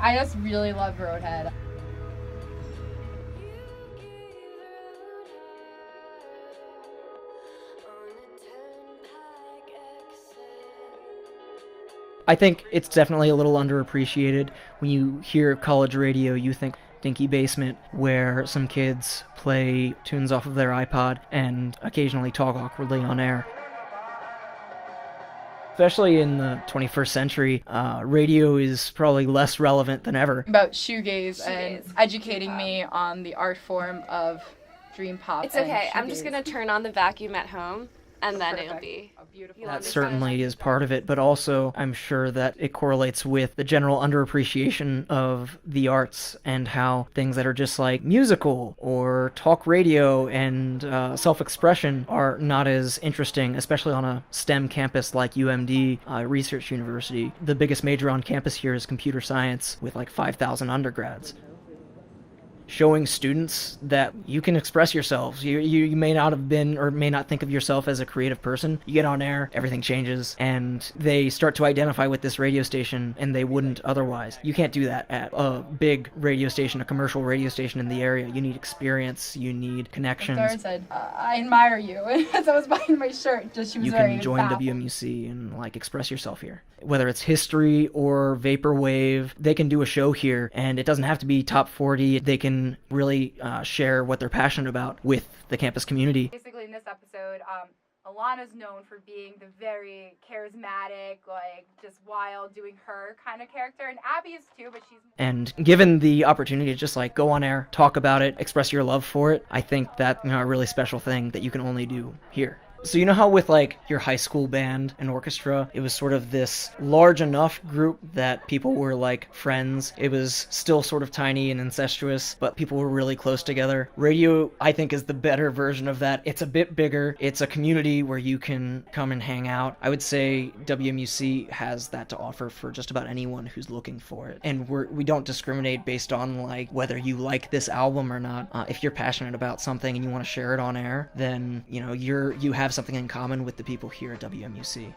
I just really love Roadhead. I think it's definitely a little underappreciated. When you hear college radio, you think Dinky Basement, where some kids play tunes off of their iPod and occasionally talk awkwardly on air. Especially in the 21st century, radio is probably less relevant than ever. About shoegaze and educating me on the art form of dream pop. It's okay. And I'm just going to turn on the vacuum at home, and then it'll be beautiful. That certainly is part of it, but also I'm sure that it correlates with the general underappreciation of the arts and how things that are just like musical or talk radio and self-expression are not as interesting, especially on a STEM campus like UMD, Research University. The biggest major on campus here is computer science with like 5,000 undergrads. Showing students that you can express yourselves. You may not have been or may not think of yourself as a creative person. You get on air, everything changes, and they start to identify with this radio station, and they wouldn't otherwise. You can't do that at a big radio station, a commercial radio station in the area. You need experience, you need connections. Darren said, I admire you. As I was buying my shirt, just she was you very can join baffled. WMUC and like express yourself here. Whether it's history or vaporwave, they can do a show here, and it doesn't have to be top 40. They can really share what they're passionate about with the campus community. Basically, in this episode, Alana's known for being the very charismatic, like just wild, doing her kind of character, and Abby is too, but she's. And given the opportunity to just like go on air, talk about it, express your love for it, I think that a really special thing that you can only do here. So you know how with like your high school band and orchestra, it was sort of this large enough group that people were like friends. It was still sort of tiny and incestuous, but people were really close together. Radio, I think, is the better version of that. It's a bit bigger. It's a community where you can come and hang out. I would say WMUC has that to offer for just about anyone who's looking for it. And we don't discriminate based on like whether you like this album or not. If you're passionate about something and you want to share it on air, then you have something in common with the people here at WMUC.